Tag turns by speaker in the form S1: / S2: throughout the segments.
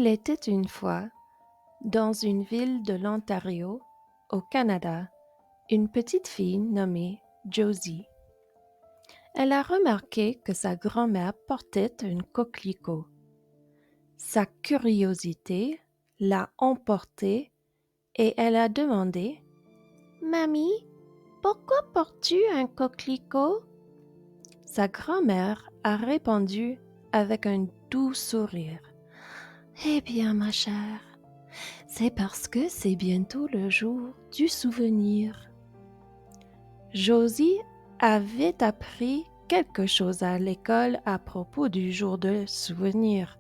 S1: Il était une fois, dans une ville de l'Ontario, au Canada, une petite fille nommée Josie. Elle a remarqué que sa grand-mère portait un coquelicot. Sa curiosité l'a emportée et elle a demandé: Mamie, pourquoi portes-tu un coquelicot? Sa grand-mère a répondu avec un doux sourire: Eh bien, ma chère, c'est parce que c'est bientôt le jour du souvenir. Josie avait appris quelque chose à l'école à propos du jour de souvenir,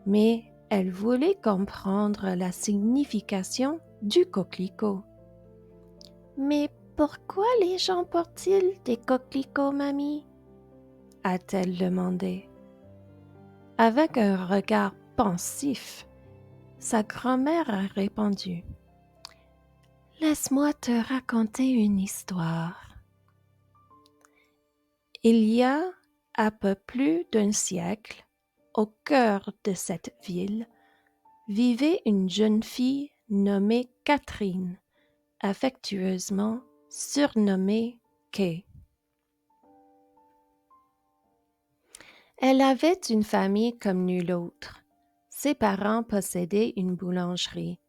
S1: mais elle voulait comprendre la signification du coquelicot. Mais pourquoi les gens portent-ils des coquelicots, mamie? A-t-elle demandé. Avec un regard pensif, sa grand-mère a répondu: Laisse-moi te raconter une histoire. Il y a à peu plus d'un siècle, au cœur de cette ville, vivait une jeune fille nommée Catherine, affectueusement surnommée Kay. Elle avait une famille comme nulle autre. Ses parents possédaient une boulangerie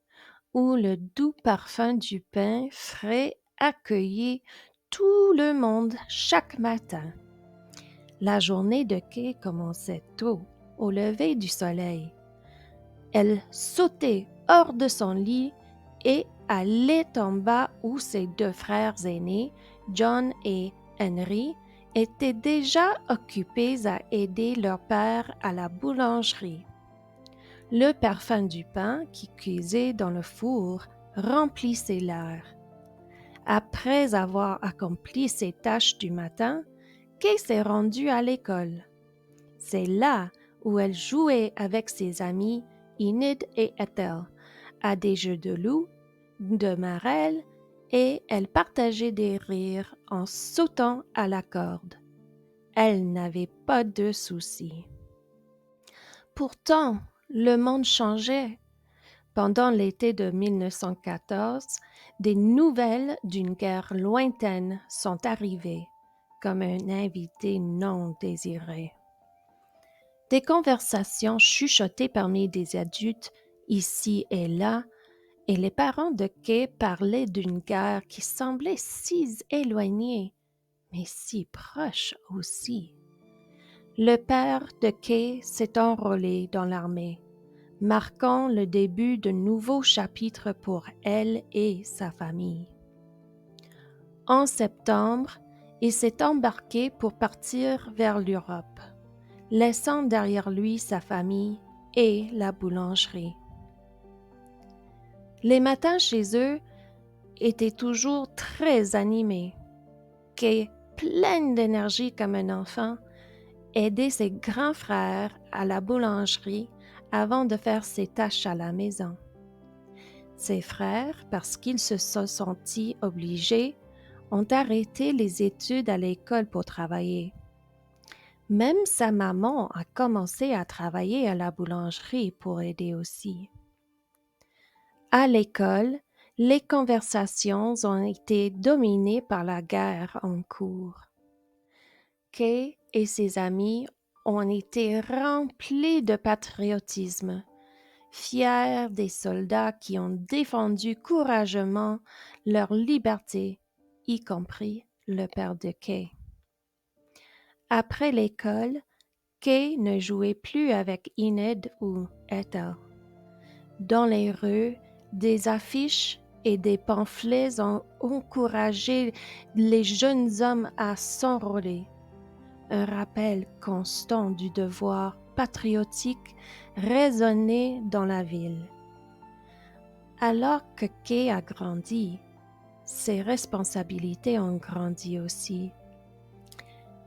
S1: où le doux parfum du pain frais accueillait tout le monde chaque matin. La journée de Kay commençait tôt, au lever du soleil. Elle sautait hors de son lit et allait en bas où ses deux frères aînés, John et Henry, étaient déjà occupés à aider leur père à la boulangerie. Le parfum du pain qui cuisait dans le four remplissait l'air. Après avoir accompli ses tâches du matin, Kay s'est rendue à l'école. C'est là où elle jouait avec ses amis Enid et Ethel à des jeux de loup, de marelle, et elle partageait des rires en sautant à la corde. Elle n'avait pas de soucis. Pourtant, le monde changeait. Pendant l'été de 1914, des nouvelles d'une guerre lointaine sont arrivées, comme un invité non désiré. Des conversations chuchotées parmi des adultes ici et là, et les parents de Kay parlaient d'une guerre qui semblait si éloignée, mais si proche aussi. Le père de Kay s'est enrôlé dans l'armée, marquant le début de nouveaux chapitres pour elle et sa famille. En septembre, il s'est embarqué pour partir vers l'Europe, laissant derrière lui sa famille et la boulangerie. Les matins chez eux étaient toujours très animés. Kay, pleine d'énergie comme un enfant, aidait ses grands frères à la boulangerie avant de faire ses tâches à la maison. Ses frères, parce qu'ils se sont sentis obligés, ont arrêté les études à l'école pour travailler. Même sa maman a commencé à travailler à la boulangerie pour aider aussi. À l'école, les conversations ont été dominées par la guerre en cours. Kay et ses amis ont été remplis de patriotisme, fiers des soldats qui ont défendu courageusement leur liberté, y compris le père de Kay. Après l'école, Kay ne jouait plus avec Enid ou Ethel. Dans les rues, des affiches et des pamphlets ont encouragé les jeunes hommes à s'enrôler. Un rappel constant du devoir patriotique résonnait dans la ville. Alors que Kay a grandi, ses responsabilités ont grandi aussi.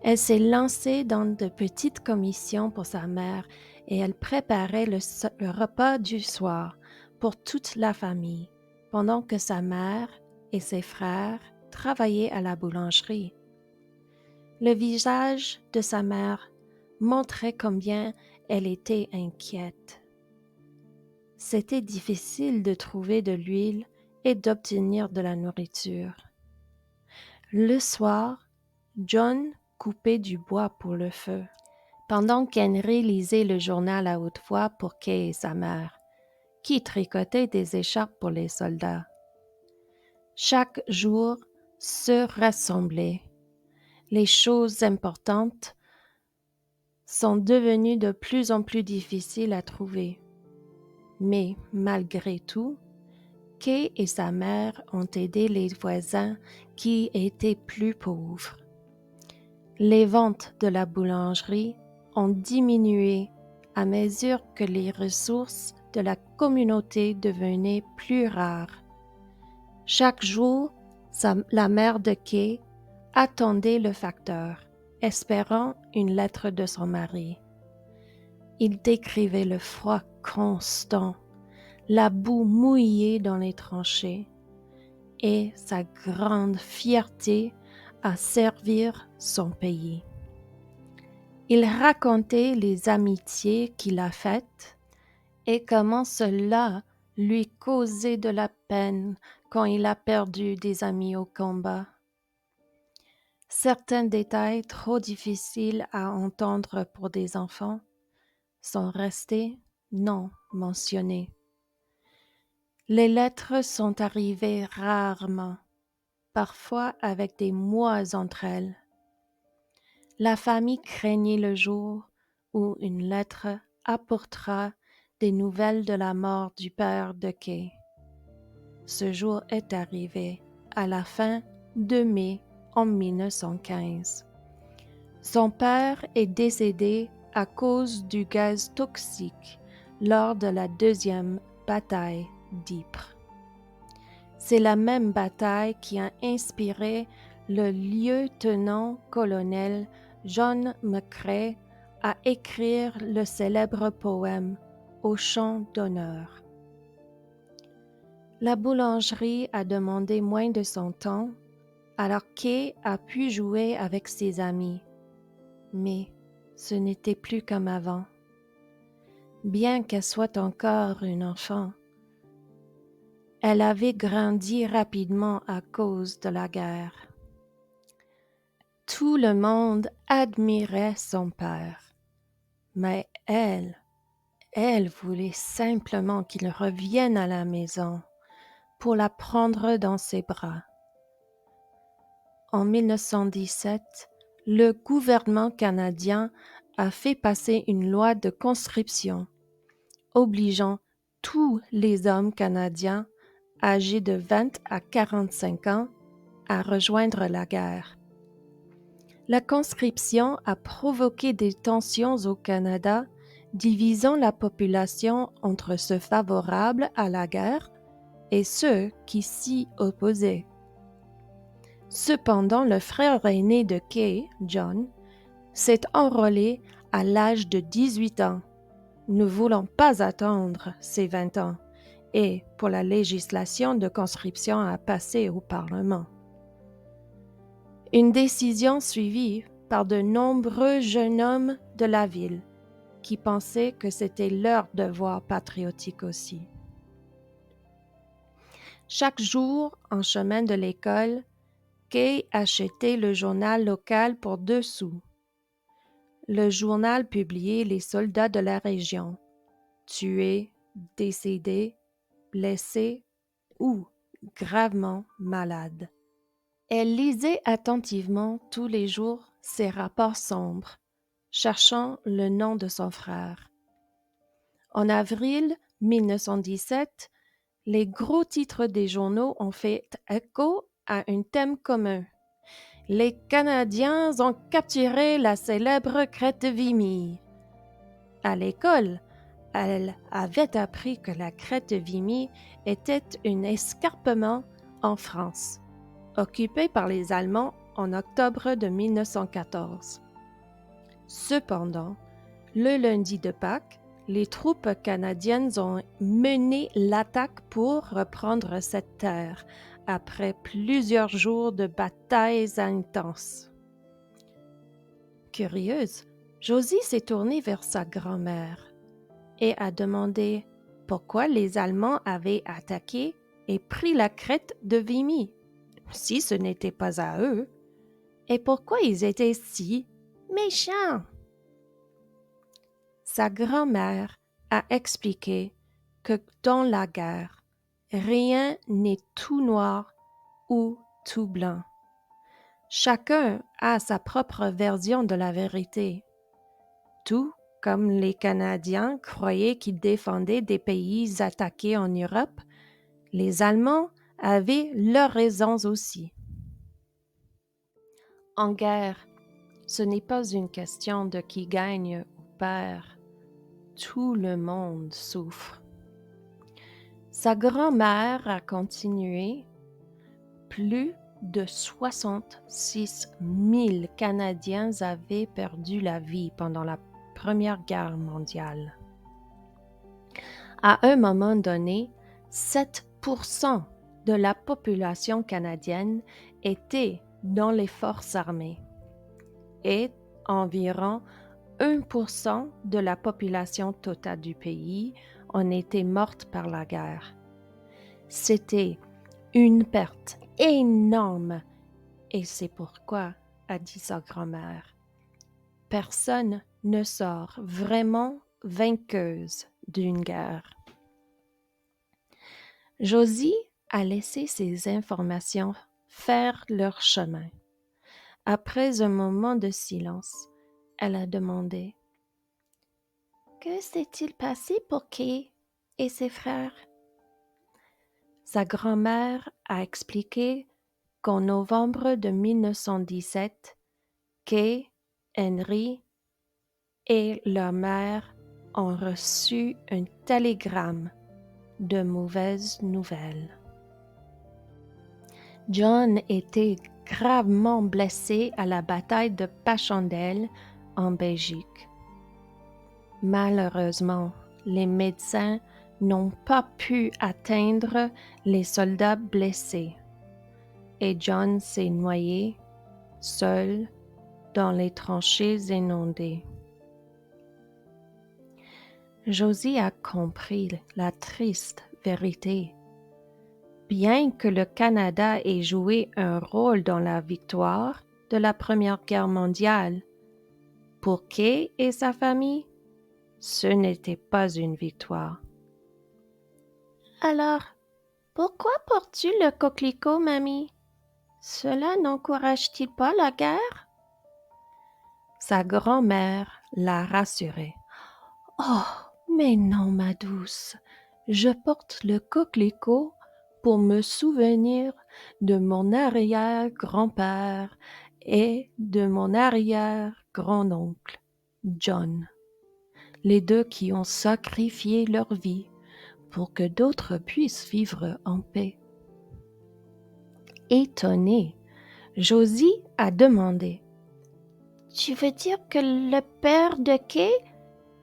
S1: Elle s'est lancée dans de petites commissions pour sa mère et elle préparait le repas du soir pour toute la famille, pendant que sa mère et ses frères travaillaient à la boulangerie. Le visage de sa mère montrait combien elle était inquiète. C'était difficile de trouver de l'huile et d'obtenir de la nourriture. Le soir, John coupait du bois pour le feu, pendant qu'Henry lisait le journal à haute voix pour Kay et sa mère, qui tricotaient des écharpes pour les soldats. Chaque jour se ressemblait. Les choses importantes sont devenues de plus en plus difficiles à trouver. Mais malgré tout, Kay et sa mère ont aidé les voisins qui étaient plus pauvres. Les ventes de la boulangerie ont diminué à mesure que les ressources de la communauté devenaient plus rares. Chaque jour, la mère de Kay attendait le facteur, espérant une lettre de son mari. Il décrivait le froid constant, la boue mouillée dans les tranchées et sa grande fierté à servir son pays. Il racontait les amitiés qu'il a faites et comment cela lui causait de la peine quand il a perdu des amis au combat. Certains détails trop difficiles à entendre pour des enfants sont restés non mentionnés. Les lettres sont arrivées rarement, parfois avec des mois entre elles. La famille craignait le jour où une lettre apportera des nouvelles de la mort du père de Kay. Ce jour est arrivé à la fin de mai en 1915. Son père est décédé à cause du gaz toxique lors de la deuxième bataille d'Ypres. C'est la même bataille qui a inspiré le lieutenant-colonel John McCrae à écrire le célèbre poème Au champ d'honneur. La boulangerie a demandé moins de son temps, alors Kay a pu jouer avec ses amis. Mais ce n'était plus comme avant. Bien qu'elle soit encore une enfant, elle avait grandi rapidement à cause de la guerre. Tout le monde admirait son père, mais elle voulait simplement qu'il revienne à la maison pour la prendre dans ses bras. En 1917, le gouvernement canadien a fait passer une loi de conscription obligeant tous les hommes canadiens âgés de 20 à 45 ans à rejoindre la guerre. La conscription a provoqué des tensions au Canada, divisant la population entre ceux favorables à la guerre et ceux qui s'y opposaient. Cependant, le frère aîné de Kay, John, s'est enrôlé à l'âge de 18 ans, ne voulant pas attendre ses 20 ans et pour la législation de conscription à passer au Parlement. Une décision suivie par de nombreux jeunes hommes de la ville qui pensaient que c'était leur devoir patriotique aussi. Chaque jour, en chemin de l'école, Kay achetait le journal local pour 2 sous. Le journal publiait les soldats de la région, tués, décédés, blessés ou gravement malades. Elle lisait attentivement tous les jours ces rapports sombres, cherchant le nom de son frère. En avril 1917, les gros titres des journaux ont fait écho à un thème commun. Les Canadiens ont capturé la célèbre crête Vimy. À l'école, elle avait appris que la crête Vimy était un escarpement en France, occupé par les Allemands en octobre de 1914. Cependant, le lundi de Pâques, les troupes canadiennes ont mené l'attaque pour reprendre cette terre après plusieurs jours de batailles intenses. Curieuse, Josie s'est tournée vers sa grand-mère et a demandé pourquoi les Allemands avaient attaqué et pris la crête de Vimy, si ce n'était pas à eux, et pourquoi ils étaient si méchants. Sa grand-mère a expliqué que dans la guerre, rien n'est tout noir ou tout blanc. Chacun a sa propre version de la vérité. Tout comme les Canadiens croyaient qu'ils défendaient des pays attaqués en Europe, les Allemands avaient leurs raisons aussi. En guerre, ce n'est pas une question de qui gagne ou perd. Tout le monde souffre. Sa grand-mère a continué. Plus de 66 000 Canadiens avaient perdu la vie pendant la Première Guerre mondiale. À un moment donné, 7% de la population canadienne était dans les forces armées et environ 1% de la population totale du pays en était morte par la guerre. C'était une perte énorme et c'est pourquoi, a dit sa grand-mère, personne ne sort vraiment vainqueuse d'une guerre. Josie a laissé ces informations faire leur chemin. Après un moment de silence, elle a demandé: Que s'est-il passé pour Kay et ses frères? Sa grand-mère a expliqué qu'en novembre de 1917, Kay, Henry et leur mère ont reçu un télégramme de mauvaises nouvelles. John était gravement blessé à la bataille de Passchendaele en Belgique. Malheureusement, les médecins n'ont pas pu atteindre les soldats blessés et John s'est noyé seul dans les tranchées inondées. Josie a compris la triste vérité. Bien que le Canada ait joué un rôle dans la victoire de la Première Guerre mondiale, pour Kay et sa famille, ce n'était pas une victoire. Alors, pourquoi portes-tu le coquelicot, mamie? Cela n'encourage-t-il pas la guerre? Sa grand-mère l'a rassurée. Oh, mais non, ma douce, je porte le coquelicot pour me souvenir de mon arrière-grand-père et de mon arrière-grand-oncle, John, les deux qui ont sacrifié leur vie pour que d'autres puissent vivre en paix. Étonnée, Josie a demandé: Tu veux dire que le père de Kay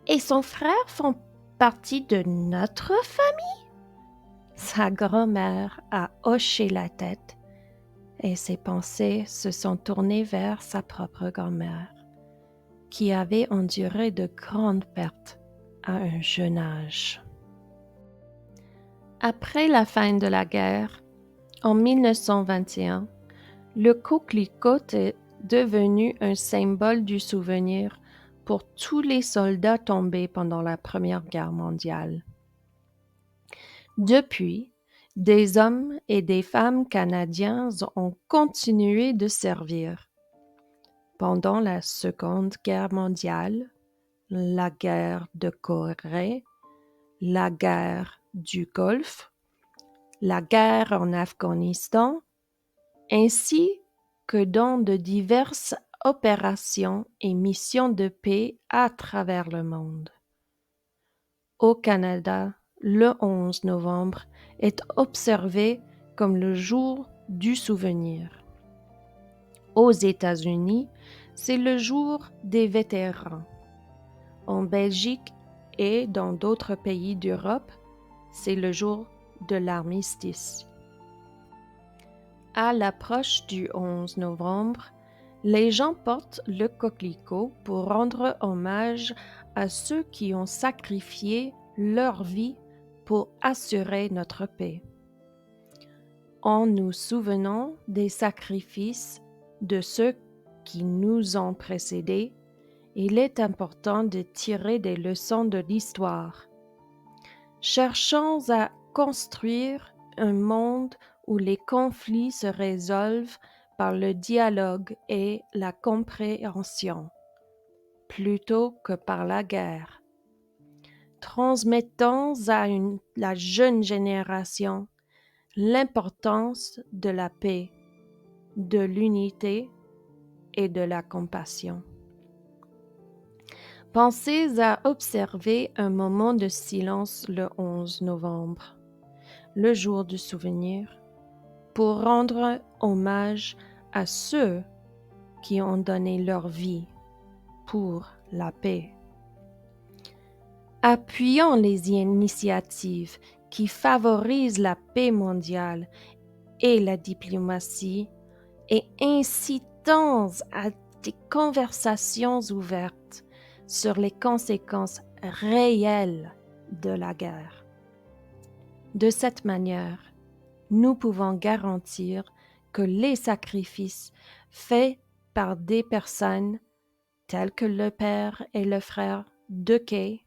S1: et son frère font partie de notre famille? Sa grand-mère a hoché la tête et ses pensées se sont tournées vers sa propre grand-mère, qui avait enduré de grandes pertes à un jeune âge. Après la fin de la guerre, en 1921, le coquelicot est devenu un symbole du souvenir pour tous les soldats tombés pendant la Première Guerre mondiale. Depuis, des hommes et des femmes canadiens ont continué de servir. Pendant la Seconde Guerre mondiale, la guerre de Corée, la guerre du Golfe, la guerre en Afghanistan, ainsi que dans de diverses opérations et missions de paix à travers le monde. Au Canada, le 11 novembre est observé comme le jour du souvenir. Aux États-Unis, c'est le jour des vétérans. En Belgique et dans d'autres pays d'Europe, c'est le jour de l'armistice. À l'approche du 11 novembre, les gens portent le coquelicot pour rendre hommage à ceux qui ont sacrifié leur vie pour assurer notre paix. En nous souvenant des sacrifices de ceux qui nous ont précédés, il est important de tirer des leçons de l'histoire. Cherchons à construire un monde où les conflits se résolvent par le dialogue et la compréhension, plutôt que par la guerre. Transmettons à la jeune génération l'importance de la paix, de l'unité et de la compassion. Pensez à observer un moment de silence le 11 novembre, le jour du souvenir, pour rendre hommage à ceux qui ont donné leur vie pour la paix. Appuyons les initiatives qui favorisent la paix mondiale et la diplomatie et incitons à des conversations ouvertes sur les conséquences réelles de la guerre. De cette manière, nous pouvons garantir que les sacrifices faits par des personnes telles que le père et le frère de Kay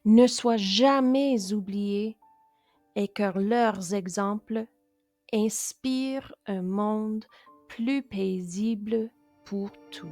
S1: ne soient jamais oubliés et que leurs exemples inspirent un monde plus paisible pour tous.